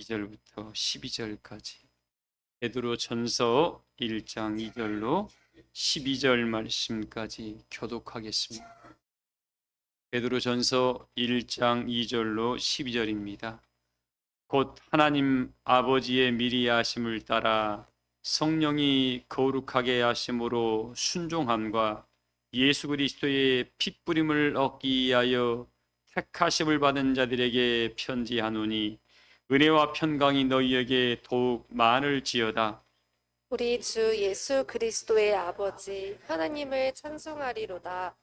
2절부터 12절까지 베드로 전서 1장 2절로 12절 말씀까지 교독하겠습니다. 베드로 전서 1장 2절로 12절입니다. 곧 하나님 아버지의 미리 하심을 따라 성령이 거룩하게 하심으로 순종함과 예수 그리스도의 핏부림을 얻기 위하여 택하심을 받은 자들에게 편지하노니 은혜와 평강이 너희에게 더욱 많을지어다. 우리 주 예수 그리스도의 아버지 하나님을 찬송하리로다.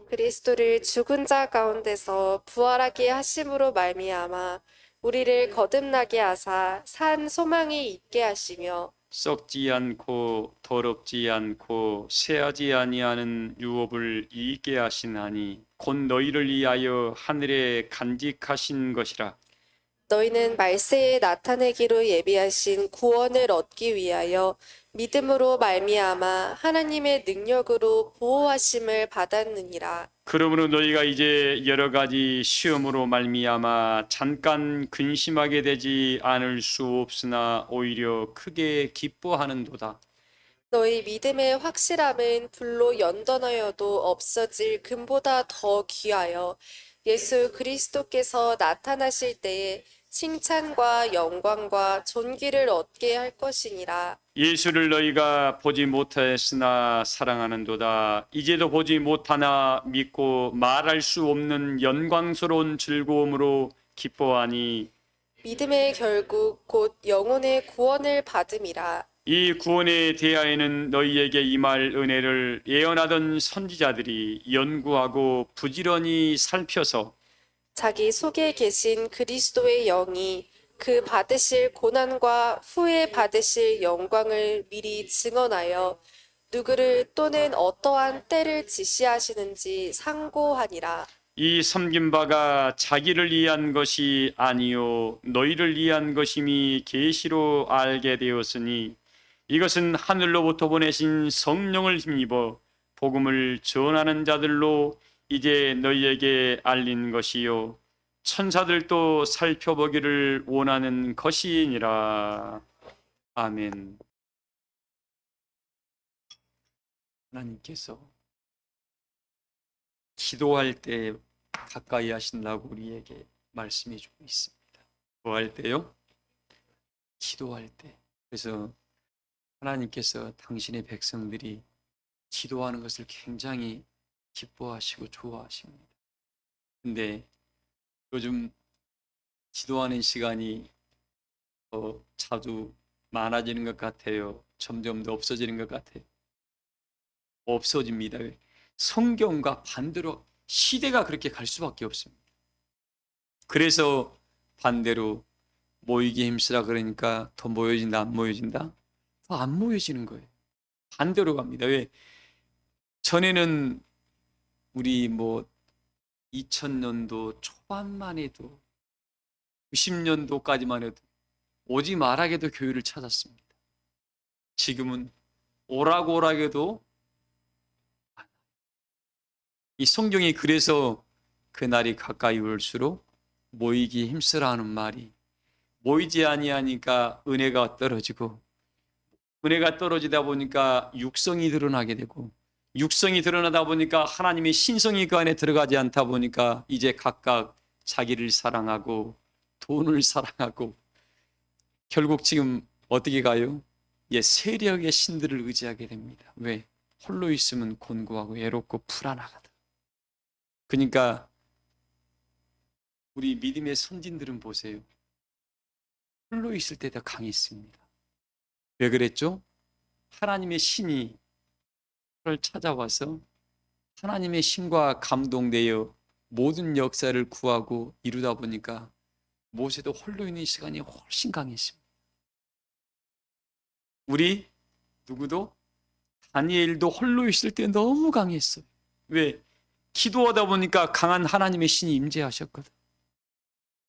그리스도를 죽은 자 가운데서 부활하게 하심으로 말미암아 우리를 거듭나게 하사 산 소망이 있게 하시며 썩지 않고 더럽지 않고 쇠하지 아니하는 유업을 이익게 하시나니 곧 너희를 위하여 하늘에 간직하신 것이라. 너희는 말세에 나타내기로 예비하신 구원을 얻기 위하여 믿음으로 말미암아 하나님의 능력으로 보호하심을 받았느니라. 그러므로 너희가 이제 여러 가지 시험으로 말미암아 잠깐 근심하게 되지 않을 수 없으나 오히려 크게 기뻐하는도다. 너희 믿음의 확실함은 불로 연던하여도 없어질 금보다 더 귀하여 예수 그리스도께서 나타나실 때에 칭찬과 영광과 존귀를 얻게 할 것이니라. 예수를 너희가 보지 못하였으나 사랑하는도다. 이제도 보지 못하나 믿고 말할 수 없는 영광스러운 즐거움으로 기뻐하니 믿음의 결국 곧 영혼의 구원을 받음이라. 이 구원에 대하여는 너희에게 임할 은혜를 예언하던 선지자들이 연구하고 부지런히 살펴서 자기 속에 계신 그리스도의 영이 그 받으실 고난과 후에 받으실 영광을 미리 증언하여 누구를 또는 어떠한 때를 지시하시는지 상고하니라. 이 섬긴 바가 자기를 위한 것이 아니요 너희를 위한 것임이 계시로 알게 되었으니 이것은 하늘로부터 보내신 성령을 힘입어 복음을 전하는 자들로 이제 너희에게 알린 것이요 천사들도 살펴보기를 원하는 것이니라. 아멘. 하나님께서 기도할 때 가까이 하신다고 우리에게 말씀해 주고 있습니다. 뭐 할 때요? 기도할 때. 그래서 하나님께서 당신의 백성들이 기도하는 것을 굉장히 기뻐하시고 좋아하십니다. 근데 요즘 기도하는 시간이 더 자주 많아지는 것 같아요. 점점 더 없어지는 것 같아요. 없어집니다. 성경과 반대로 시대가 그렇게 갈 수밖에 없습니다. 그래서 반대로 모이기 힘쓰라 그러니까 더 모여진다, 안 모여진다? 더 안 모여지는 거예요. 반대로 갑니다. 왜? 전에는 우리 2000년도 초반만 해도 90년도까지만 해도 오지 말아게도 교회를 찾았습니다. 지금은 오라고 해도 이 성경이 그래서 그날이 가까이 올수록 모이기 힘쓰라 하는 말이 모이지 아니하니까 은혜가 떨어지고 은혜가 떨어지다 보니까 육성이 드러나게 되고 육성이 드러나다 보니까 하나님의 신성이 그 안에 들어가지 않다 보니까 이제 각각 자기를 사랑하고 돈을 사랑하고 결국 지금 어떻게 가요? 세력의 신들을 의지하게 됩니다. 왜? 홀로 있으면 곤고하고 외롭고 불안하거든. 그러니까 우리 믿음의 선진들은 보세요. 홀로 있을 때 더 강했습니다. 왜 그랬죠? 하나님의 신이 그를 찾아와서 하나님의 신과 감동되어 모든 역사를 구하고 이루다 보니까 모세도 홀로 있는 시간이 훨씬 강했습니다. 우리 누구도 다니엘도 홀로 있을 때 너무 강했어요. 왜? 기도하다 보니까 강한 하나님의 신이 임재하셨거든.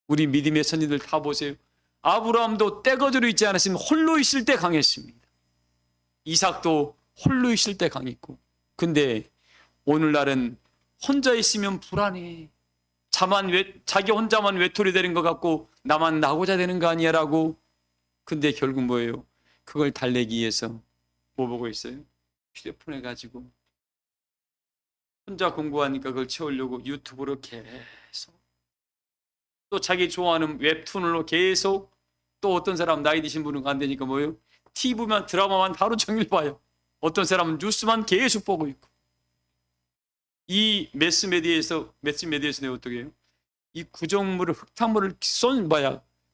우리 믿음의 선지들 다 보세요. 아브라함도 떼거지로 있지 않았으면 홀로 있을 때 강했습니다. 이삭도 홀로 있을 때 강했고. 근데 오늘날은 혼자 있으면 불안해. 자기 혼자만 외톨이 되는 것 같고 나만 나고자 되는 거 아니야라고. 근데 결국 뭐예요? 그걸 달래기 위해서 뭐 보고 있어요? 휴대폰에 가지고 혼자 공부하니까 그걸 채우려고 유튜브로 계속, 또 자기 좋아하는 웹툰으로 계속, 또 어떤 사람 나이 드신 분은 안 되니까 뭐예요? TV만 드라마만 하루 종일 봐요. 어떤 사람은 뉴스만 계속 보고 있고. 이 매스미디어에서 내가 어떻게 해요? 이 구정물을, 흙탕물을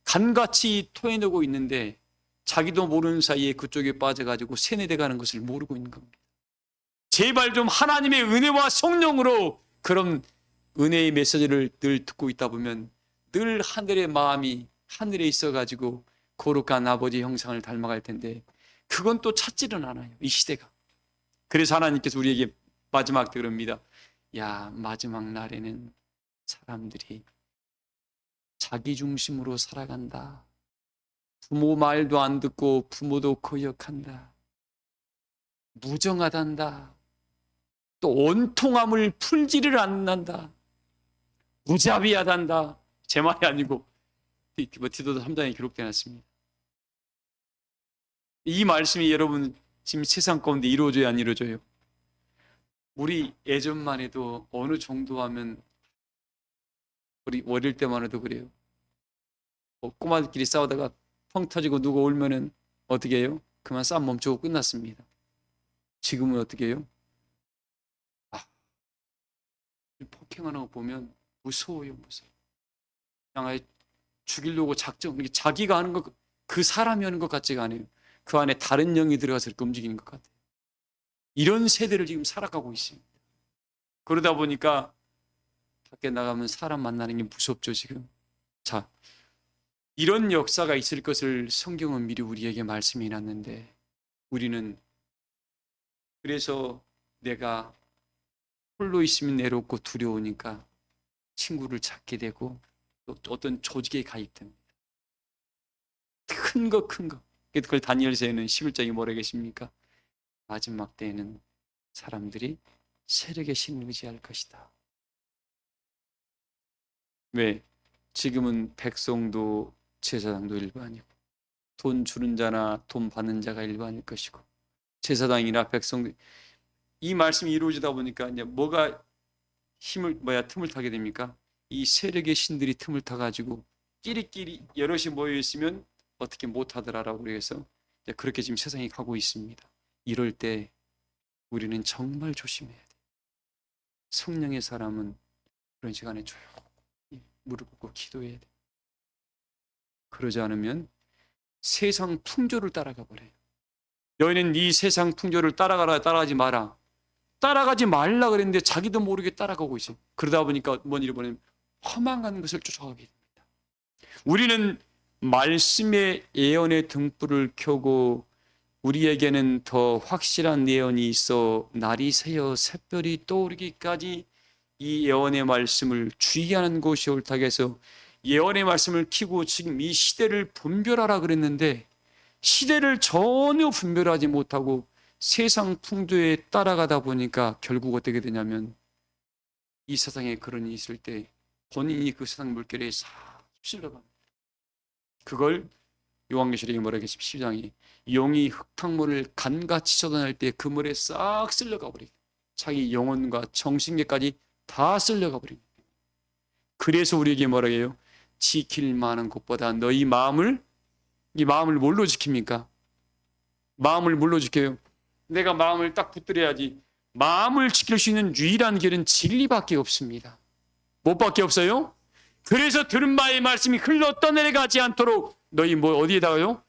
간같이 토해내고 있는데 자기도 모르는 사이에 그쪽에 빠져가지고 세뇌돼 가는 것을 모르고 있는 겁니다. 제발 좀 하나님의 은혜와 성령으로 그런 은혜의 메시지를 늘 듣고 있다 보면 늘 하늘의 마음이 하늘에 있어가지고 거룩한 아버지 형상을 닮아갈 텐데 그건 또 찾지는 않아요, 이 시대가. 그래서 하나님께서 우리에게 마지막 때 그럽니다. 야, 마지막 날에는 사람들이 자기 중심으로 살아간다. 부모 말도 안 듣고 부모도 거역한다. 무정하단다. 또 온통함을 풀지를 않는다. 무자비하단다. 제 말이 아니고 디모데후서 3장에 기록되어 놨습니다. 이 말씀이 여러분 지금 세상 가운데 이루어져야 안 이루어져요? 우리 예전만 해도 어느 정도 하면, 우리 어릴 때만 해도 그래요. 꼬마들끼리 싸우다가 펑 터지고 누가 울면은 어떻게 해요? 그만 싸움 멈추고 끝났습니다. 지금은 어떻게 해요? 폭행하는 거 보면 무서워요, 무서워. 그냥 아예 죽이려고 작정, 자기가 하는 것, 그 사람이 하는 것 같지가 않아요. 그 안에 다른 영이 들어가서 이렇게 움직이는 것 같아요. 이런 세대를 지금 살아가고 있습니다. 그러다 보니까 밖에 나가면 사람 만나는 게 무섭죠, 지금. 자, 이런 역사가 있을 것을 성경은 미리 우리에게 말씀해 놨는데 우리는, 그래서 내가 홀로 있으면 외롭고 두려우니까 친구를 찾게 되고 또 어떤 조직에 가입됩니다. 큰 거. 그걸 다니엘서에는 11장에 뭐라 계십니까? 마지막 때에는 사람들이 세력의 신을 의지할 것이다. 왜? 지금은 백성도 제사장도 일반이고 돈 주는 자나 돈 받는 자가 일반일 것이고 제사장이나 백성도, 이 말씀이 이루어지다 보니까 이제 뭐가 틈을 타게 됩니까? 이 세력의 신들이 틈을 타가지고 끼리끼리 여럿이 모여 있으면 어떻게 못하더라라고 그래서 그렇게 지금 세상이 가고 있습니다. 이럴 때 우리는 정말 조심해야 돼. 성령의 사람은 그런 시간에 조용히 무릎 꿇고 기도해야 돼. 그러지 않으면 세상 풍조를 따라가 버려요. 너희는 이 세상 풍조를 따라가지 마라. 따라가지 말라 그랬는데 자기도 모르게 따라가고 있어요. 그러다 보니까 뭔 일이 벌어지면 허망한 것을 쫓아가게 됩니다. 우리는 말씀의 예언의 등불을 켜고 우리에게는 더 확실한 예언이 있어 날이 새어 샛별이 떠오르기까지 이 예언의 말씀을 주의하는 것이 옳다 해서 예언의 말씀을 켜고 지금 이 시대를 분별하라 그랬는데 시대를 전혀 분별하지 못하고 세상 풍조에 따라가다 보니까 결국 어떻게 되냐면 이 세상에 그런 일이 있을 때 본인이 그 세상 물결에 싹 휩쓸려갑니다. 그걸 요한계시록에 뭐라 하겠습니까? 12장이 용이 흙탕물을 간같이 쏟아낼 때 그 물에 싹 쓸려가 버리고 자기 영혼과 정신계까지 다 쓸려가 버립니다. 그래서 우리에게 뭐라 해요? 지킬 만한 것보다 너희 마음을, 이 마음을 뭘로 지킵니까? 마음을 뭘로 지켜요? 내가 마음을 딱 붙들어야지. 마음을 지킬 수 있는 유일한 길은 진리밖에 없습니다. 뭐밖에 없어요? 그래서 들은 바의 말씀이 흘러 떠내려가지 않도록 너희 어디에다가요?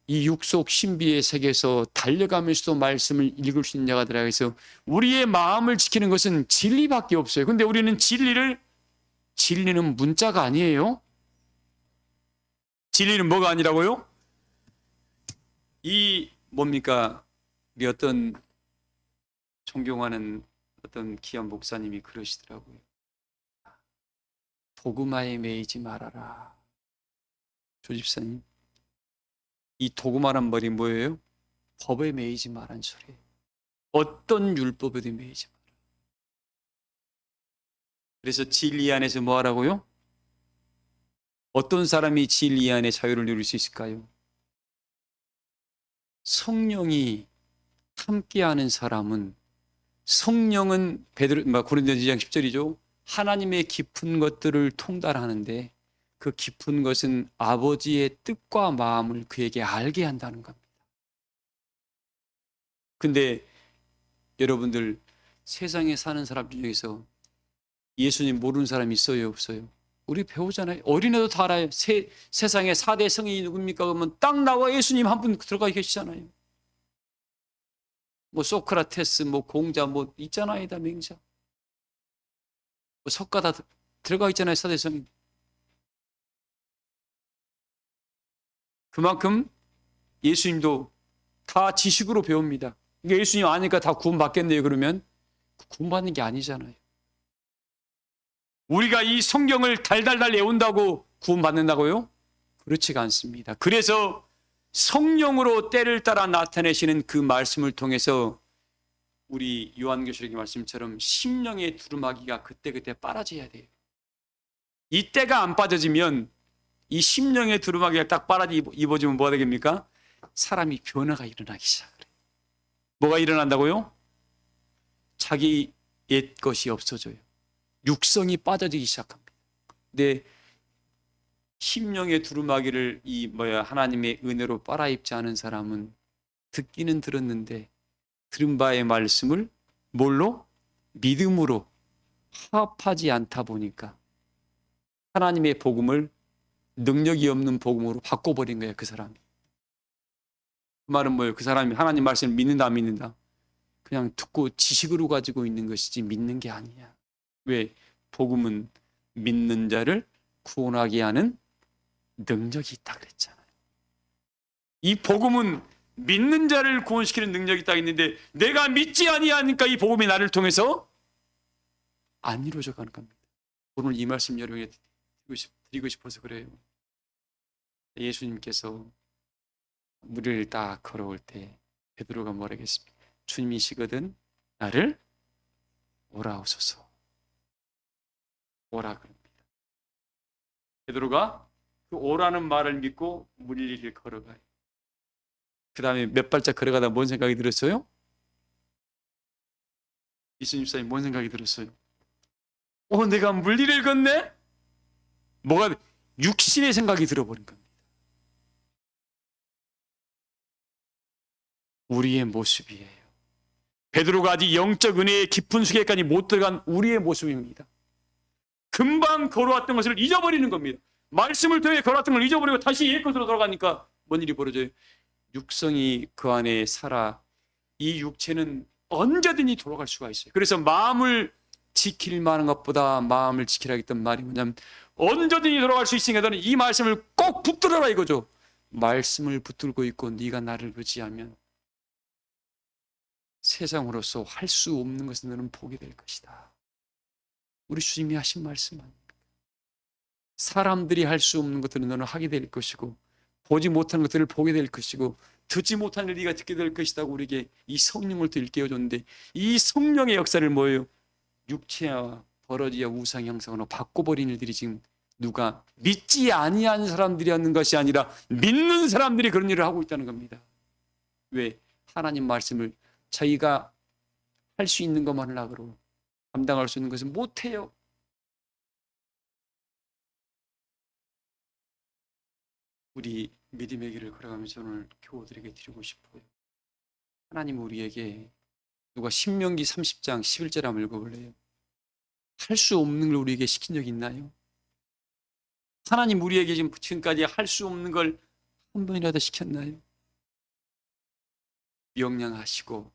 이 육속 신비의 세계에서 달려가면서도 말씀을 읽을 수 있는 자가 되라 해서 우리의 마음을 지키는 것은 진리밖에 없어요. 근데 우리는 진리는 문자가 아니에요. 진리는 뭐가 아니라고요? 이 뭡니까? 우리 어떤 존경하는 어떤 귀한 목사님이 그러시더라고요. 도구마에 매이지 말아라. 조집사님, 이 도구마란 말이 뭐예요? 법에 매이지 말란 소리예요. 어떤 율법에도 매이지 마라. 그래서 진리 안에서 뭐 하라고요? 어떤 사람이 진리 안에 자유를 누릴 수 있을까요? 성령이 함께하는 사람은, 성령은 고린도전서 2장 10절이죠. 하나님의 깊은 것들을 통달하는데 그 깊은 것은 아버지의 뜻과 마음을 그에게 알게 한다는 겁니다. 근데 여러분들, 세상에 사는 사람 중에서 예수님 모르는 사람이 있어요, 없어요? 우리 배우잖아요. 어린애도 다 알아요. 세상에 4대 성인이 누굽니까? 그러면 딱 나와 예수님 한 분 들어가 계시잖아요. 뭐 소크라테스, 뭐 공자, 뭐 있잖아요, 다 맹자. 뭐 석가 다 들어가 있잖아요, 4대 성인. 그만큼 예수님도 다 지식으로 배웁니다. 그러니까 예수님 아니까 다 구원받겠네요, 그러면? 구원받는 게 아니잖아요. 우리가 이 성경을 달달달 외운다고 구원받는다고요? 그렇지가 않습니다. 그래서 성령으로 때를 따라 나타내시는 그 말씀을 통해서 우리 요한계시록의 말씀처럼 심령의 두루마기가 그때그때 빨아져야 돼요. 이 때가 안 빠져지면, 이 심령의 두루마기가 딱 빨아입어지면 뭐가 되겠습니까? 사람이 변화가 일어나기 시작해요. 뭐가 일어난다고요? 자기 옛 것이 없어져요. 육성이 빠져지기 시작합니다. 근데 심령의 두루마기를 하나님의 은혜로 빨아입지 않은 사람은 듣기는 들었는데 들은 바의 말씀을 뭘로? 믿음으로 화합하지 않다 보니까 하나님의 복음을 능력이 없는 복음으로 바꿔버린 거예요, 그 사람이. 그 말은 뭐예요? 그 사람이 하나님 말씀을 믿는다, 안 믿는다? 그냥 듣고 지식으로 가지고 있는 것이지 믿는 게 아니야. 왜? 복음은 믿는 자를 구원하게 하는 능력이 있다 그랬잖아요. 이 복음은 믿는 자를 구원시키는 능력이 있다 했는데 내가 믿지 아니하니까 이 복음이 나를 통해서 안 이루어져 가는 겁니다. 오늘 이 말씀 여러분에게 드리고 싶어서 그래요. 예수님께서 물을 딱 걸어올 때 베드로가 뭐라 했습니까? 주님이시거든 나를 오라오소서. 오라 그럽니다. 베드로가 그 오라는 말을 믿고 물 위를 걸어가요. 그 다음에 몇 발짝 걸어가다 뭔 생각이 들었어요? 이수님 사님 뭔 생각이 들었어요? 내가 물 위를 걷네? 뭐가 육신의 생각이 들어버린 겁니다. 우리의 모습이에요. 베드로가 아직 영적 은혜의 깊은 수계까지 못 들어간 우리의 모습입니다. 금방 걸어왔던 것을 잊어버리는 겁니다. 말씀을 통해 걸어왔던 걸 잊어버리고 다시 옛 것으로 돌아가니까 뭔 일이 벌어져요? 육성이 그 안에 살아 이 육체는 언제든지 돌아갈 수가 있어요. 그래서 마음을 지킬 만한 것보다 마음을 지키라 했던 말이 뭐냐면 언제든지 돌아갈 수 있으니까 너는 이 말씀을 꼭 붙들어라 이거죠. 말씀을 붙들고 있고 네가 나를 의지하면 세상으로서 할 수 없는 것을 너는 보게 될 것이다. 우리 주님이 하신 말씀 아닙니까? 사람들이 할 수 없는 것들은 너는 하게 될 것이고 보지 못하는 것들을 보게 될 것이고 듣지 못하는 일 네가 듣게 될 것이라고 우리에게 이 성령을 또 일깨워줬는데 이 성령의 역사를 뭐예요? 육체와 버러지와 우상 형상으로 바꿔버린 일들이 지금 누가 믿지 아니한 사람들이 하는 것이 아니라 믿는 사람들이 그런 일을 하고 있다는 겁니다. 왜? 하나님 말씀을 자기가 할 수 있는 것만 하려고 감당할 수 있는 것은 못해요. 우리 믿음의 길을 걸어가면서 오늘 교우들에게 드리고 싶어요. 하나님 우리에게 누가 신명기 30장 11절 한번 읽어볼래요? 할 수 없는 걸 우리에게 시킨 적 있나요? 하나님 우리에게 지금까지 할 수 없는 걸 한 번이라도 시켰나요? 명령하시고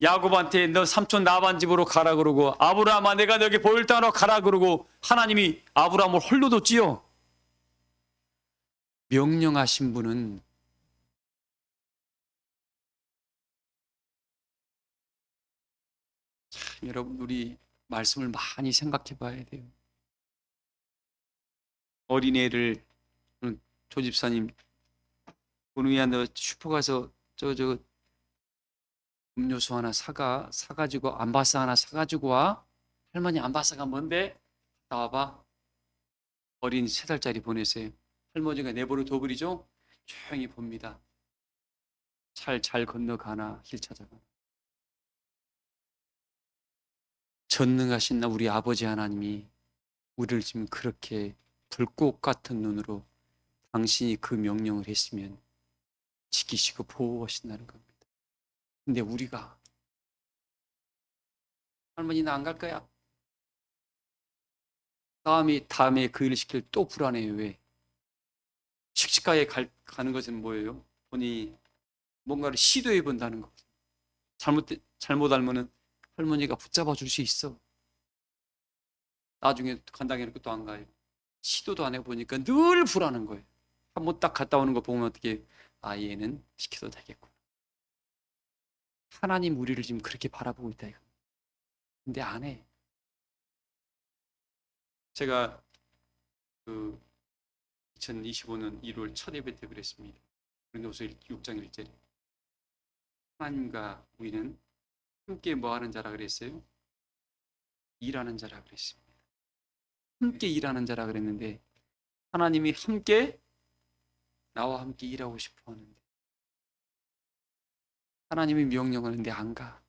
야곱한테 너 삼촌 라반 집으로 가라 그러고 아브라함아 내가 너에게 보일 땅으로 가라 그러고 하나님이 아브라함을 홀로 뒀지요. 명령하신 분은 참 여러분 우리 말씀을 많이 생각해 봐야 돼요. 어린애를 조 집사님 본우야 너 슈퍼 가서 저 음료수 하나 사가지고 암바스 하나 사가지고 와 할머니 안 봤어가 뭔데? 나와봐. 어린 3살짜리 보냈어요. 할머니가 내버려 둬버리죠? 조용히 봅니다. 잘 건너가나 길 찾아가. 전능하신 우리 아버지 하나님이 우리를 지금 그렇게 불꽃 같은 눈으로 당신이 그 명령을 했으면 지키시고 보호하신다는 겁니다. 근데 우리가 할머니 나 안 갈 거야. 다음에 그 일을 시킬 또 불안해요. 왜? 식식가에 가는 것은 뭐예요? 본인이 뭔가를 시도해 본다는 거. 잘못 알면은 할머니가 붙잡아 줄 수 있어. 나중에 간다고 해놓고 또 안 가요. 시도도 안 해보니까 늘 불안한 거예요. 한번 딱 갔다 오는 거 보면 어떻게, 아, 얘는 시켜도 되겠구나. 하나님 우리를 지금 그렇게 바라보고 있다 이거. 근데 안 해. 제가 그 2025년 1월 첫 예배 때 그랬습니다. 고린도후서 6장 1절에 하나님과 우리는 함께 뭐 하는 자라 그랬어요? 일하는 자라 그랬습니다. 함께 일하는 자라 그랬는데 하나님이 나와 함께 일하고 싶어 하는데 하나님이 명령하는데 안 가.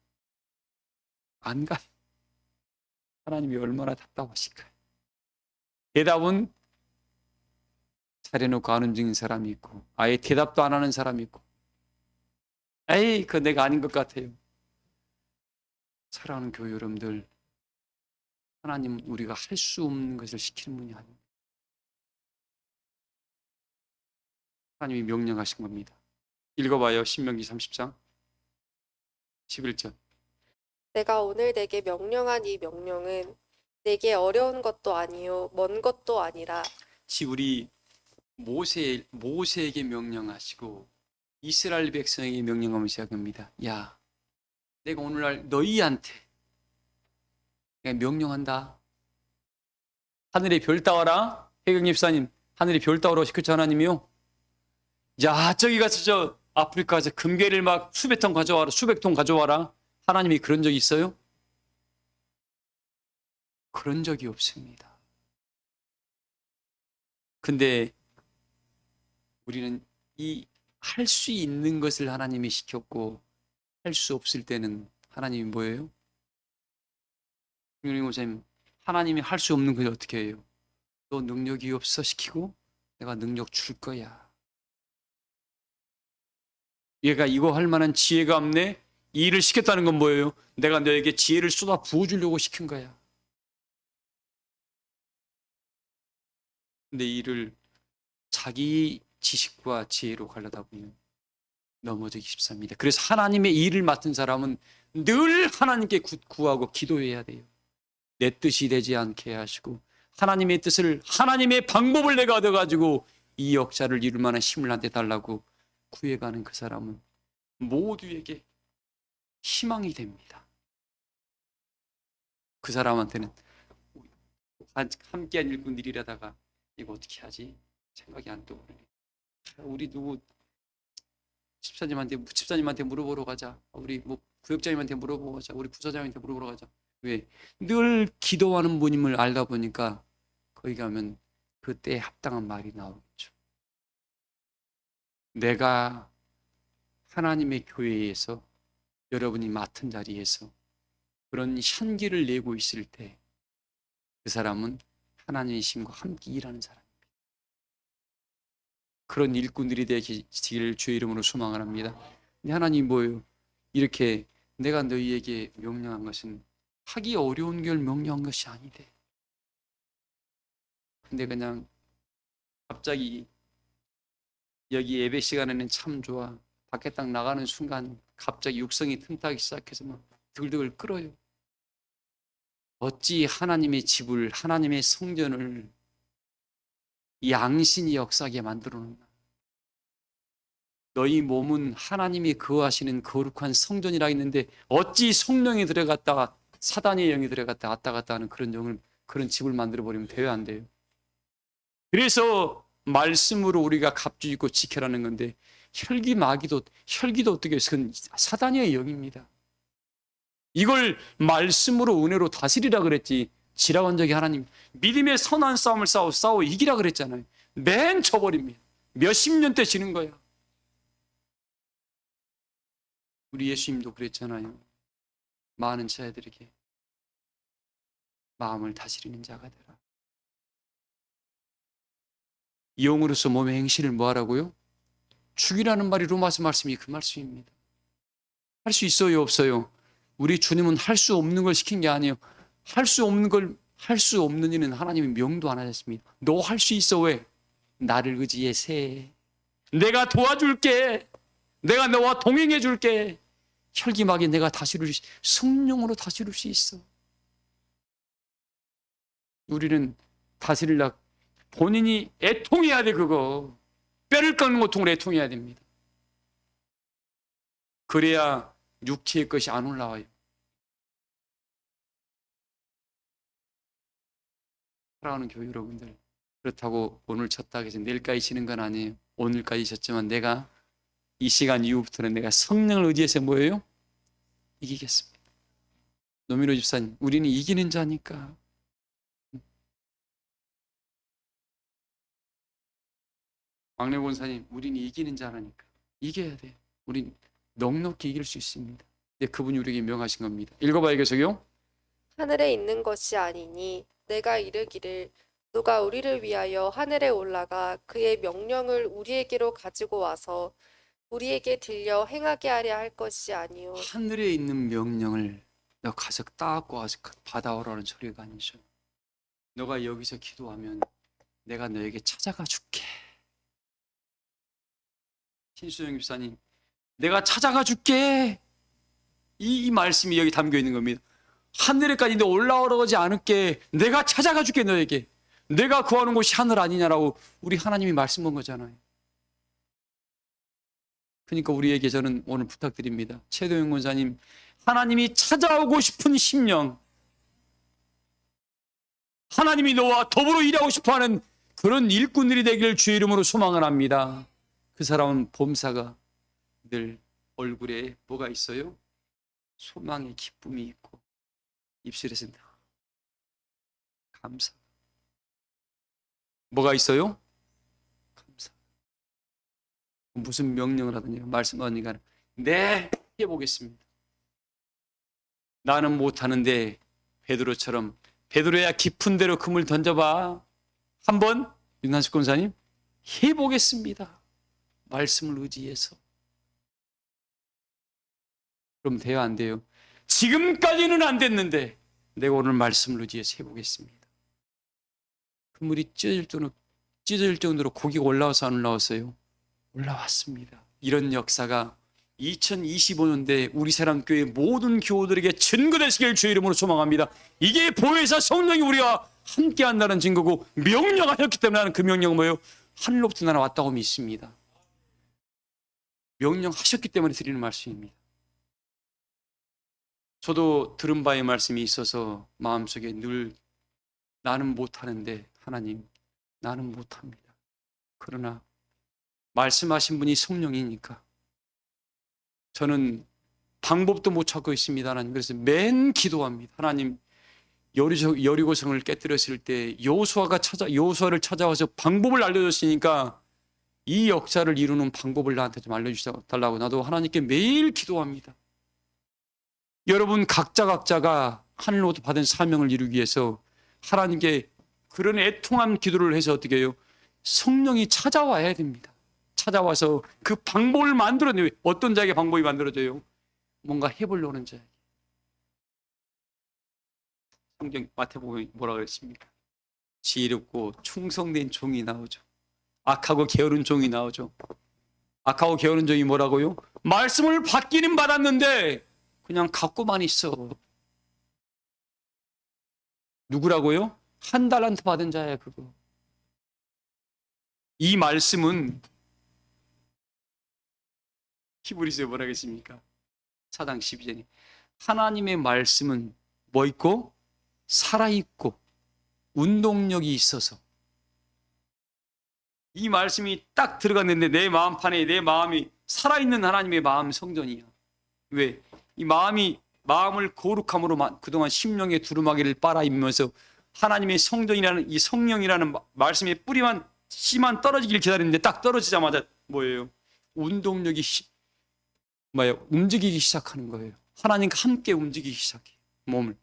하나님이 얼마나 답답하실까요? 대답은 차려놓고 안 움직이는 사람이 있고 아예 대답도 안 하는 사람이 있고 에이 그거 내가 아닌 것 같아요. 사랑하는 교회 여러분들, 하나님은 우리가 할 수 없는 것을 시키는 분이 아닙니다. 하나님이 명령하신 겁니다. 읽어봐요. 신명기 30장 11절. 내가 오늘 내게 명령한 이 명령은 내게 어려운 것도 아니요 먼 것도 아니라 우리 모세에게 명령하시고 이스라엘 백성에게 명령하면 시작합니다. 야, 내가 오늘날 너희한테 내가 명령한다. 하늘에 별 따와라. 해경 집사님, 하늘에 별 따오라고 시켰죠 하나님이요. 야, 저기 가서 저 아프리카에서 금괴를 막 수백 통 가져와라. 하나님이 그런 적이 있어요? 그런 적이 없습니다. 근데 우리는 이 할 수 있는 것을 하나님이 시켰고 할 수 없을 때는 하나님이 뭐예요? 김용림 목사님, 하나님이 할 수 없는 걸 어떻게 해요? 너 능력이 없어 시키고 내가 능력 줄 거야. 얘가 이거 할 만한 지혜가 없네? 이 일을 시켰다는 건 뭐예요? 내가 너에게 지혜를 쏟아 부어주려고 시킨 거야. 근데 이 일을 자기 지식과 지혜로 가려다 보면 넘어지기 쉽습니다. 그래서 하나님의 일을 맡은 사람은 늘 하나님께 구하고 기도해야 돼요. 내 뜻이 되지 않게 하시고 하나님의 뜻을, 하나님의 방법을 내가 얻어가지고 이 역사를 이룰 만한 힘을 나한테 달라고 구해가는 그 사람은 모두에게 희망이 됩니다. 그 사람한테는 함께한 일꾼들이 일하다가 이거 어떻게 하지? 생각이 안 떠오르네. 우리 누구 집사님한테 물어보러 가자. 우리 뭐 구역장님한테 물어보러 가자. 우리 부서장한테 물어보러 가자. 왜? 늘 기도하는 분임을 알다 보니까 거기 가면 그때에 합당한 말이 나오겠죠. 내가 하나님의 교회에서 여러분이 맡은 자리에서 그런 향기를 내고 있을 때 그 사람은 하나님의 신과 함께 일하는 사람입니다. 그런 일꾼들이 되시기를 주의 이름으로 소망을 합니다. 근데 하나님 뭐예요? 이렇게 내가 너희에게 명령한 것은 하기 어려운 걸 명령한 것이 아니대. 근데 그냥 갑자기 여기 예배 시간에는 참 좋아. 밖에 딱 나가는 순간 갑자기 육성이 틈타기 시작해서 막 드글드글 끓어요. 어찌 하나님의 집을, 하나님의 성전을 양신이 역사하게 만들어 놓나. 너희 몸은 하나님이 거하시는 거룩한 성전이라 했는데 어찌 성령이 들어갔다가 사단의 영이 들어갔다 왔다 갔다 하는 그런 집을 만들어 버리면 돼요, 안 돼요? 그래서 말씀으로 우리가 갑주있고 지켜라는 건데 혈기도 어떻게 해요? 그건 사단의 영입니다. 이걸 말씀으로 은혜로 다스리라 그랬지. 지라간 적이 하나님 믿음의 선한 싸움을 싸워 이기라 그랬잖아요. 맨 쳐버립니다. 몇십 년대 지는 거야. 우리 예수님도 그랬잖아요. 많은 자들에게 마음을 다스리는 자가 되라. 영으로서 몸의 행실을 뭐 하라고요? 죽이라는 말이 로마서 말씀이 그 말씀입니다. 할 수 있어요, 없어요? 우리 주님은 할 수 없는 걸 시킨 게 아니에요. 할 수 없는 걸, 할 수 없는 일은 하나님이 명도 안 하셨습니다. 너 할 수 있어. 왜? 나를 의지해 세. 내가 도와줄게. 내가 너와 동행해 줄게. 혈기막이 내가 다스릴 수, 성령으로 다스릴 수 있어. 우리는 다스리려 본인이 애통해야 돼. 그거 뼈를 깎는 고통을 애통해야 됩니다. 그래야 육체의 것이 안 올라와요. 사랑하는 교회 여러분들, 그렇다고 오늘 쳤다 해서 내일까지 쉬는 건 아니에요. 오늘까지 쉬었지만 내가 이 시간 이후부터는 내가 성령을 의지해서 뭐예요? 이기겠습니다. 노미로 집사님, 우리는 이기는 자니까. 막내 권사님, 우리는 이기는 자라니까. 이겨야 돼. 우린 넉넉히 이길 수 있습니다. 근데 그분이 우리에게 명하신 겁니다. 읽어봐요, 계속요. 하늘에 있는 것이 아니니 내가 이르기를 누가 우리를 위하여 하늘에 올라가 그의 명령을 우리에게로 가지고 와서 우리에게 들려 행하게 하려 할 것이 아니요 하늘에 있는 명령을 너 가서 따갖고 와서 받아오라는 소리가 아니죠. 너가 여기서 기도하면 내가 너에게 찾아가 줄게. 신수영 집사님, 내가 찾아가 줄게. 이 말씀이 여기 담겨 있는 겁니다. 하늘에까지 너 올라오라고 하지 않을게. 내가 찾아가 줄게 너에게. 내가 구하는 곳이 하늘 아니냐라고 우리 하나님이 말씀한 거잖아요. 그러니까 우리에게 저는 오늘 부탁드립니다. 최도영 권사님, 하나님이 찾아오고 싶은 심령, 하나님이 너와 더불어 일하고 싶어하는 그런 일꾼들이 되기를 주의 이름으로 소망을 합니다. 그 사람은 범사가 늘 얼굴에 뭐가 있어요? 소망의 기쁨이 있고 입술에서 감사. 뭐가 있어요? 감사. 무슨 명령을 하든지 말씀하니까 네, 해보겠습니다. 나는 못하는데 베드로처럼, 베드로야 깊은 데로 금을 던져봐. 한번 윤한식 권사님 해보겠습니다. 말씀을 의지해서. 그럼 돼요, 안 돼요? 지금까지는 안 됐는데 내가 오늘 말씀을 의지해서 해보겠습니다. 그물이 찢어질 정도로 고기가 올라와서 안 올라왔어요? 올라왔습니다. 이런 역사가 2025년대 우리 사랑교회 모든 교우들에게 증거되시길 주의 이름으로 소망합니다. 이게 보혜사 성령이 우리와 함께 한다는 증거고 명령하셨기 때문에 나는 그 명령은 뭐예요? 하늘로부터 나는 왔다고 믿습니다. 명령하셨기 때문에 드리는 말씀입니다. 저도 들은 바의 말씀이 있어서 마음속에 늘 나는 못하는데 하나님, 나는 못합니다. 그러나 말씀하신 분이 성령이니까 저는 방법도 못 찾고 있습니다. 하나님, 그래서 맨 기도합니다. 하나님, 여리고성을 깨뜨렸을 때 여호수아를 찾아와서 방법을 알려줬으니까 이 역사를 이루는 방법을 나한테 좀 알려주달라고 나도 하나님께 매일 기도합니다. 여러분 각자가 하늘로부터 받은 사명을 이루기 위해서 하나님께 그런 애통한 기도를 해서 어떻게 해요? 성령이 찾아와야 됩니다. 찾아와서 그 방법을 만들어내요. 어떤 자에게 방법이 만들어져요? 뭔가 해보려는 자에게. 성경 마태복음에 뭐라 그랬습니까? 지혜롭고 충성된 종이 나오죠. 악하고 게으른 종이 나오죠. 악하고 게으른 종이 뭐라고요? 말씀을 받기는 받았는데 그냥 갖고만 있어. 누구라고요? 1달란트 받은 자야 그거. 이 말씀은 히브리서에 뭐라 했습니까? 4장 12절에 하나님의 말씀은 뭐 있고? 살아있고 운동력이 있어서 이 말씀이 딱 들어갔는데 내 마음판에 내 마음이 살아있는 하나님의 마음 성전이야. 왜? 이 마음이 마음을 거룩함으로 그동안 심령의 두루마기를 빨아입으면서 하나님의 성전이라는 이 성령이라는 말씀의 뿌리만 씨만 떨어지길 기다리는데 딱 떨어지자마자 뭐예요? 운동력이 움직이기 시작하는 거예요. 하나님과 함께 움직이기 시작해 몸을.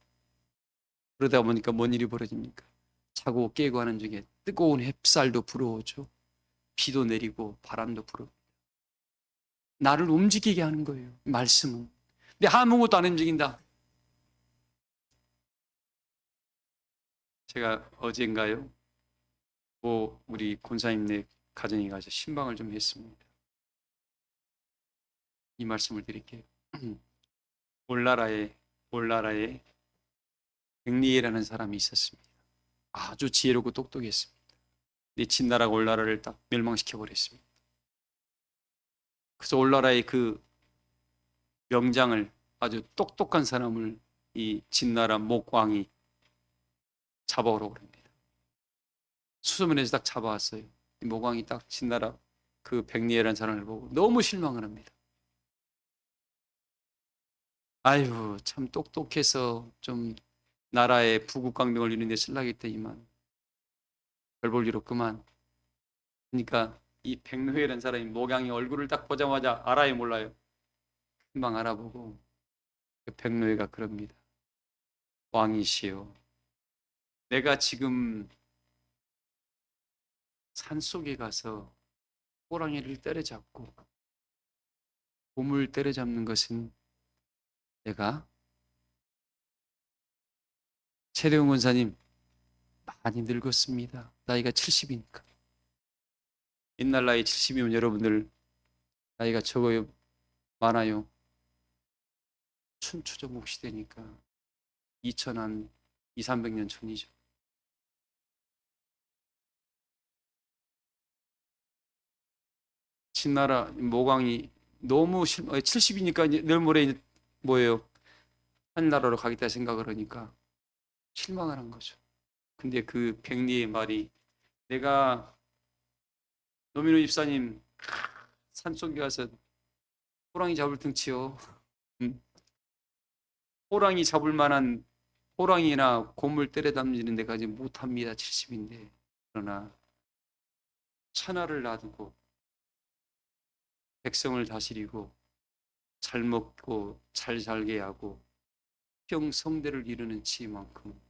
그러다 보니까 뭔 일이 벌어집니까? 자고 깨고 하는 중에 뜨거운 햇살도 불어오죠. 비도 내리고 바람도 불어. 나를 움직이게 하는 거예요. 말씀은. 근데 아무것도 안 움직인다. 제가 어젠가요? 우리 권사님네 가정에 가서 신방을 좀 했습니다. 이 말씀을 드릴게요. 올나라에 백리에라는 사람이 있었습니다. 아주 지혜롭고 똑똑했습니다. 근데 진나라가 올나라를 딱 멸망시켜 버렸습니다. 그래서 올나라의 그 명장을, 아주 똑똑한 사람을 이 진나라 목왕이 잡아오라고 그럽니다. 수소문에서 딱 잡아왔어요. 이 목왕이 딱 진나라 그 백리에라는 사람을 보고 너무 실망을 합니다. 아유, 참 똑똑해서 좀 나라의 부국강병을 이루는 데 쓸라겠더니만 별 볼 일 없구만. 그러니까 이 백노해라는 사람이 목왕이 얼굴을 딱 보자마자 알아요, 몰라요? 금방 알아보고 그 백노해가 그럽니다. 왕이시여, 내가 지금 산속에 가서 호랑이를 때려잡고 곰을 때려잡는 것은 내가 최대웅 권사님 많이 늙었습니다. 나이가 70이니까. 옛날 나이 70이면 여러분들 나이가 적어요? 많아요? 춘추전국 시대니까 2000한 200~300년 전이죠. 진나라 모광이 너무 70이니까 내일 모레 뭐예요? 하늘나라로 가겠다 생각을 하니까 실망을 한 거죠. 근데 그 백리의 말이, 내가 노민호 집사님 산속에 가서 호랑이 잡을 등치요. 호랑이 잡을 만한 호랑이나 곰을 때려잡는 데까지 못합니다. 70인데. 그러나 천하를 놔두고 백성을 다스리고 잘 먹고 잘 살게 하고 평성대를 이루는 지만큼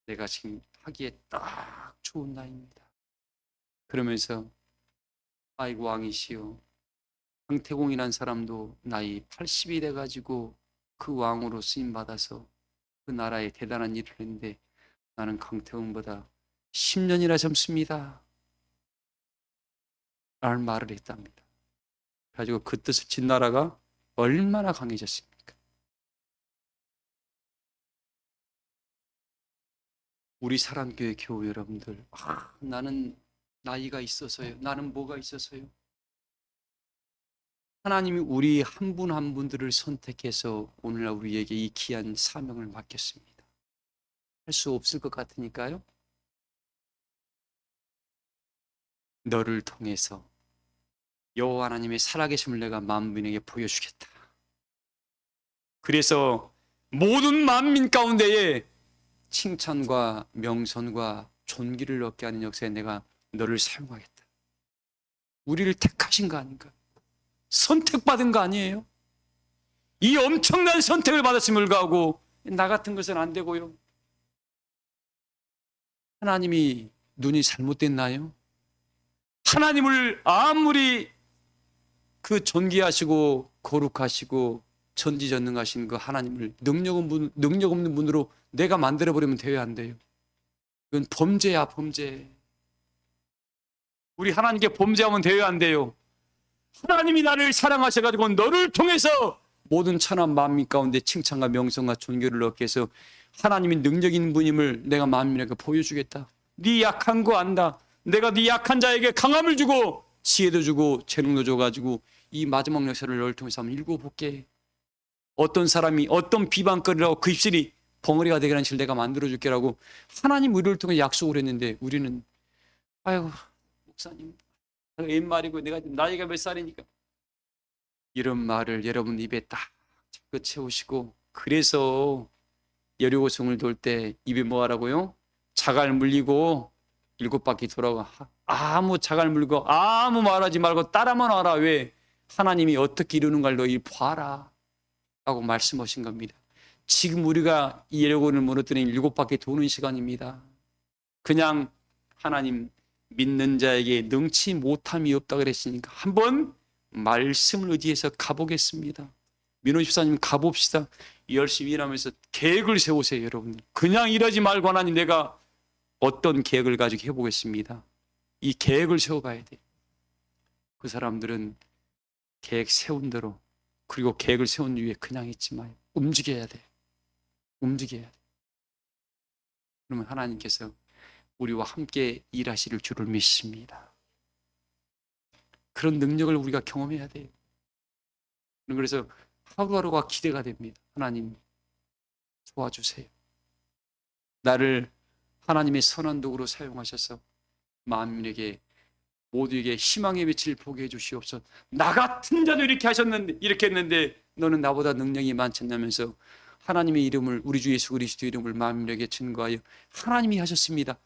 내가 지금 하기에 딱 좋은 나이입니다. 그러면서 아이고 왕이시여, 강태공이라는 사람도 나이 80이 돼가지고 그 왕으로 쓰임받아서 그 나라에 대단한 일을 했는데 나는 강태공보다 10년이나 젊습니다 라는 말을 했답니다. 그래가지고 그 뜻을 진나라가 얼마나 강해졌습니까? 우리 사랑교회 교우 여러분들, 나는 나이가 있어서요, 나는 뭐가 있어서요? 하나님이 우리 한 분 한 분들을 선택해서 오늘날 우리에게 이 귀한 사명을 맡겼습니다. 할 수 없을 것 같으니까요, 너를 통해서 여호와 하나님의 살아계심을 내가 만민에게 보여주겠다. 그래서 모든 만민 가운데에 칭찬과 명선과 존귀를 얻게 하는 역사에 내가 너를 사용하겠다. 우리를 택하신 거 아닌가? 선택받은 거 아니에요? 이 엄청난 선택을 받았음을 불구하고 나 같은 것은 안 되고요. 하나님이 눈이 잘못됐나요? 하나님을 아무리 그 존귀하시고 거룩하시고 전지전능하신 그 하나님을 능력 없는 분으로 내가 만들어버리면 돼야 안 돼요? 이건 범죄야, 범죄. 우리 하나님께 범죄하면 돼야 안 돼요? 하나님이 나를 사랑하셔가지고 너를 통해서 모든 천한 만민 가운데 칭찬과 명성과 존귀를 얻게 해서 하나님이 능력 있는 분임을 내가 만민에게 보여주겠다. 네 약한 거 안다. 내가 네 약한 자에게 강함을 주고 지혜도 주고 재능도 줘가지고 이 마지막 역사를 너를 통해서 한번 읽어볼게. 어떤 사람이 어떤 비방거리라고 그 입술이 벙어리가 되게 하는 실 내가 만들어줄게라고 하나님 우리를 통해 약속을 했는데, 우리는 아이고 목사님 내가 옛말이고 내가 나이가 몇 살이니까, 이런 말을 여러분 입에 딱 그 채우시고, 그래서 여리고성을 돌 때 입에 뭐 하라고요? 자갈 물리고 7바퀴 돌아가. 아무 자갈 물고 아무 말하지 말고 따라만 와라. 왜? 하나님이 어떻게 이루는가를 너희 봐라 하고 말씀하신 겁니다. 지금 우리가 이 여리고를 무너뜨린 7바퀴 도는 시간입니다. 그냥 하나님 믿는 자에게 능치 못함이 없다 그랬으니까 한번 말씀을 의지해서 가보겠습니다. 민호 집사님 가봅시다. 열심히 일하면서 계획을 세우세요, 여러분들. 그냥 일하지 말고 하나님 내가 어떤 계획을 가지고 해보겠습니다. 이 계획을 세워봐야 돼요. 그 사람들은 계획 세운 대로, 그리고 계획을 세운 이후에 그냥 있지 마요. 움직여야 돼. 움직여야 돼. 그러면 하나님께서 우리와 함께 일하실 줄을 믿습니다. 그런 능력을 우리가 경험해야 돼요. 그래서 하루하루가 기대가 됩니다. 하나님 도와주세요. 나를 하나님의 선한 도구로 사용하셔서 만민에게 모두에게 희망의 빛을 보게 해주시옵소서. 나 같은 자도 이렇게 하셨는데, 이렇게 했는데 너는 나보다 능력이 많잖냐면서 하나님의 이름을, 우리 주 예수 그리스도 이름을 만민에게 증거하여 하나님이 하셨습니다.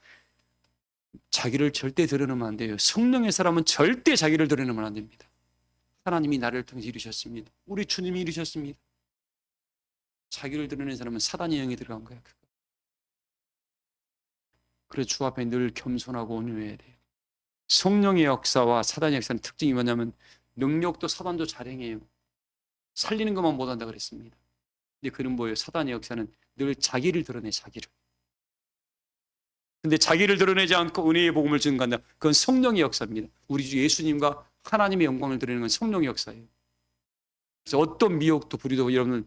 자기를 절대 드러내면 안 돼요. 성령의 사람은 절대 자기를 드러내면 안 됩니다. 하나님이 나를 통해서 이루셨습니다. 우리 주님이 이루셨습니다. 자기를 드러내는 사람은 사단의 영이 들어간 거야. 그래서 주 앞에 늘 겸손하고 온유해야 돼요. 성령의 역사와 사단의 역사는 특징이 뭐냐면 능력도 사단도 잘 행해요. 살리는 것만 못한다 그랬습니다. 근데 그는 뭐예요? 사단의 역사는 늘 자기를 드러내, 자기를. 근데 자기를 드러내지 않고 은혜의 복음을 증거한다. 그건 성령의 역사입니다. 우리 주 예수님과 하나님의 영광을 드리는 건 성령의 역사예요. 그래서 어떤 미혹도 부리도 여러분들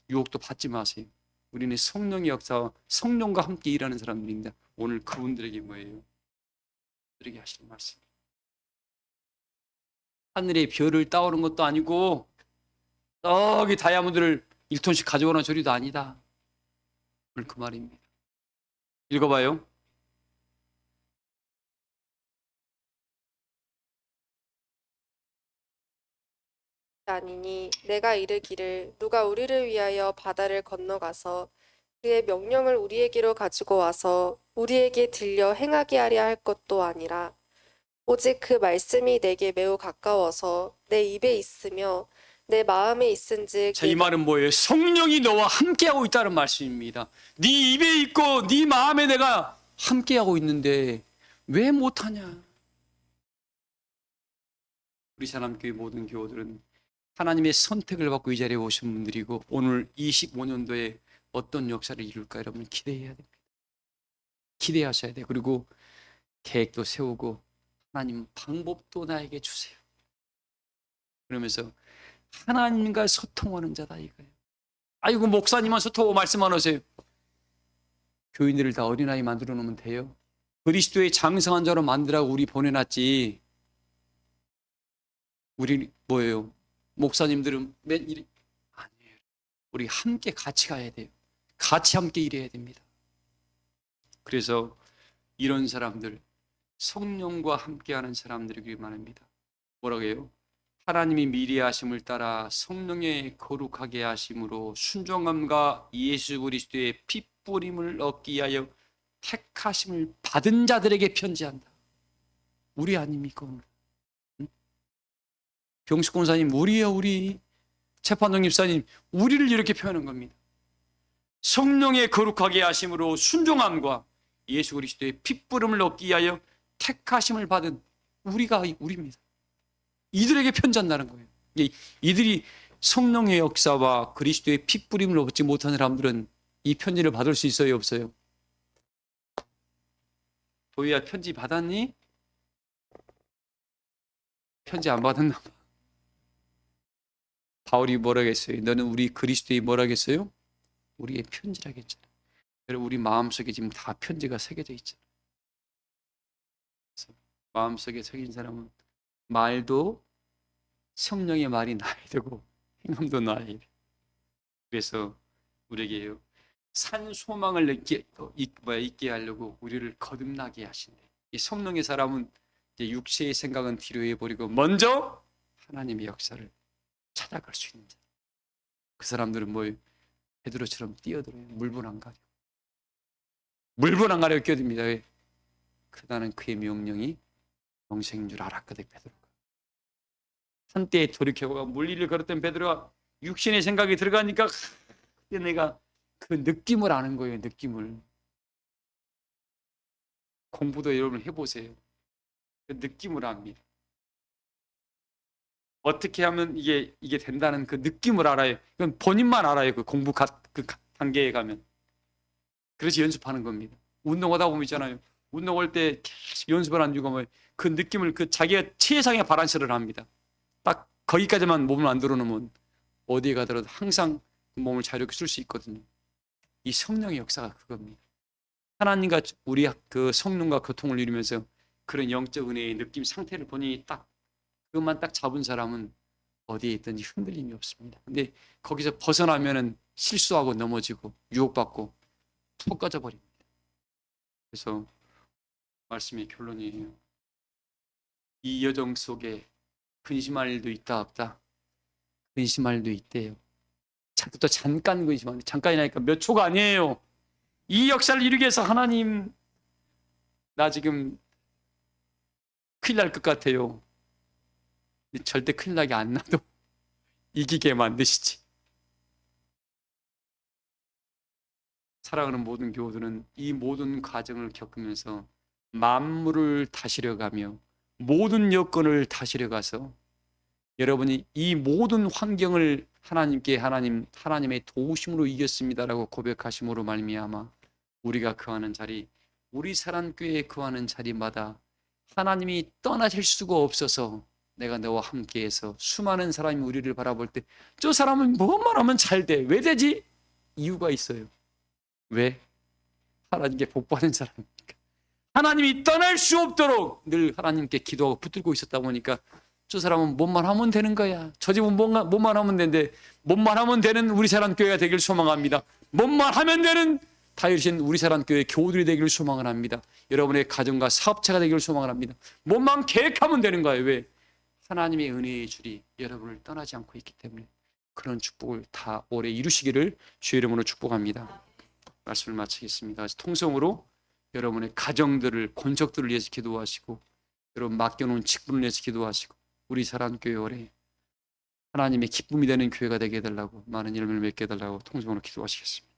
유혹도 받지 마세요. 우리는 성령의 역사와 성령과 함께 일하는 사람들입니다. 오늘 그분들에게 뭐예요? 그들에게 하시는 말씀. 하늘의 별을 따오는 것도 아니고 저기 다이아몬드를 1톤씩 가져오는 소리도 아니다. 오늘 그 말입니다. 읽어봐요. 아니니 내가 이르기를 누가 우리를 위하여 바다를 건너가서 그의 명령을 우리에게로 가지고 와서 우리에게 들려 행하게 하려 할 것도 아니라 오직 그 말씀이 내게 매우 가까워서 내 입에 있으며 내 마음에 있은즉 자, 이 말은 뭐예요? 성령이 너와 함께하고 있다는 말씀입니다. 네 입에 있고 네 마음에 내가 함께하고 있는데 왜 못하냐? 우리 사람교회 모든 교우들은 하나님의 선택을 받고 이 자리에 오신 분들이고 오늘 25년도에 어떤 역사를 이룰까 여러분 기대해야 됩니다. 기대하셔야 돼요. 그리고 계획도 세우고 하나님 방법도 나에게 주세요. 그러면서 하나님과 소통하는 자다 이거예요. 아이고 목사님만 소통하고 말씀 안 하세요. 교인들을 다 어린아이 만들어 놓으면 돼요. 그리스도의 장성한 자로 만들라고 우리 보내놨지. 우리 뭐예요? 목사님들은 맨 일 아니에요. 우리 함께 같이 가야 돼요. 같이 함께 일해야 됩니다. 그래서 이런 사람들, 성령과 함께하는 사람들이기 말입니다. 뭐라고 해요? 하나님이 미리 하심을 따라 성령의 거룩하게 하심으로 순종함과 예수 그리스도의 피 뿌림을 얻기 위하여 택하심을 받은 자들에게 편지한다. 우리 아닙니까 오늘? 응? 병식 권사님 우리야 우리. 최판동 집사님 우리를 이렇게 표현한 겁니다. 성령의 거룩하게 하심으로 순종함과 예수 그리스도의 핏부름을 얻기 위하여 택하심을 받은 우리가 우리입니다. 이들에게 편지한다는 거예요. 이들이 성령의 역사와 그리스도의 핏부림을 얻지 못한 사람들은 이 편지를 받을 수 있어요, 없어요? 도희야 편지 받았니? 편지 안 받았나 봐. 바울이 뭐라겠어요? 너는 우리 그리스도의 뭐라겠어요? 우리의 편지라겠잖아요. 여러분 우리 마음속에 지금 다 편지가 새겨져 있잖아요. 그래서 마음속에 새긴 사람은 말도 성령의 말이 나야 되고 행함도 나야 돼. 그래서 우리에게요 산 소망을 있게 하려고 우리를 거듭나게 하신대. 이 성령의 사람은 이제 육체의 생각은 뒤로 해버리고 먼저 하나님의 역사를 찾아갈 수 있는 자. 그 사람들은 뭐 베드로처럼 뛰어들어요. 물분 안 가려. 물분 안 가려 뛰어듭니다. 왜? 그다는 그의 명령이 영생인 줄 알았거든 베드로가. 한때에 돌이켜보가 물리를 걸었던 베드로가 육신의 생각이 들어가니까 그때 내가 그 느낌을 아는 거예요. 느낌을. 공부도 여러분 해보세요. 그 느낌을 압니다. 어떻게 하면 이게 된다는 그 느낌을 알아요. 그건 본인만 알아요. 그 단계에 가면. 그래서 연습하는 겁니다. 운동하다 보면 있잖아요. 운동할 때 계속 연습을 안 주고 그 느낌을 그 자기가 최상의 바란스를 합니다. 딱 거기까지만 몸을 안 들어놓으면 어디에 가더라도 항상 몸을 자유롭게 쓸 수 있거든요. 이 성령의 역사가 그겁니다. 하나님과 우리 그 성령과 교통을 이루면서 그런 영적 은혜의 느낌 상태를 본인이 딱 그것만 딱 잡은 사람은 어디에 있든지 흔들림이 없습니다. 근데 거기서 벗어나면은 실수하고 넘어지고 유혹받고 푹 꺼져버립니다. 그래서 말씀의 결론이에요. 이 여정 속에 근심할 일도 있다 없다? 근심할 일도 있대요. 또 잠깐 근심하는데 잠깐이니까 몇 초가 아니에요. 이 역사를 이루기 위해서 하나님 나 지금 큰일 날 것 같아요. 절대 큰일 나게 안 나도 이기게 만드시지. 사랑하는 모든 교우들은 이 모든 과정을 겪으면서 만물을 다스려 가며 모든 여건을 다스려 가서 여러분이 이 모든 환경을 하나님의 도우심으로 이겼습니다라고 고백하심으로 말미암아 우리가 거하는 자리, 우리 사랑교회에 거하는 자리마다 하나님이 떠나실 수가 없어서 내가 너와 함께해서 수많은 사람이 우리를 바라볼 때 저 사람은 뭐만 하면 잘 돼. 왜 되지? 이유가 있어요. 왜? 하나님께 복받은 사람이니까. 하나님이 떠날 수 없도록 늘 하나님께 기도하고 붙들고 있었다 보니까 저 사람은 뭐만 하면 되는 거야. 저 집은 뭐만 하면 되는데 뭐만 하면 되는 우리 사랑교회가 되길 소망합니다. 뭐만 하면 되는 다윗신 우리 사랑교회 교우들이 되기를 소망을 합니다. 여러분의 가정과 사업체가 되기를 소망을 합니다. 뭐만 계획하면 되는 거예요. 왜? 하나님의 은혜의 줄이 여러분을 떠나지 않고 있기 때문에 그런 축복을 다 오래 이루시기를 주의 이름으로 축복합니다. 말씀을 마치겠습니다. 통성으로 여러분의 가정들을 권속들을 위해서 기도하시고 여러분 맡겨놓은 직분을 위해서 기도하시고 우리 사랑교회 오래 하나님의 기쁨이 되는 교회가 되게 해달라고 많은 열매를 맺게 해달라고 통성으로 기도하시겠습니다.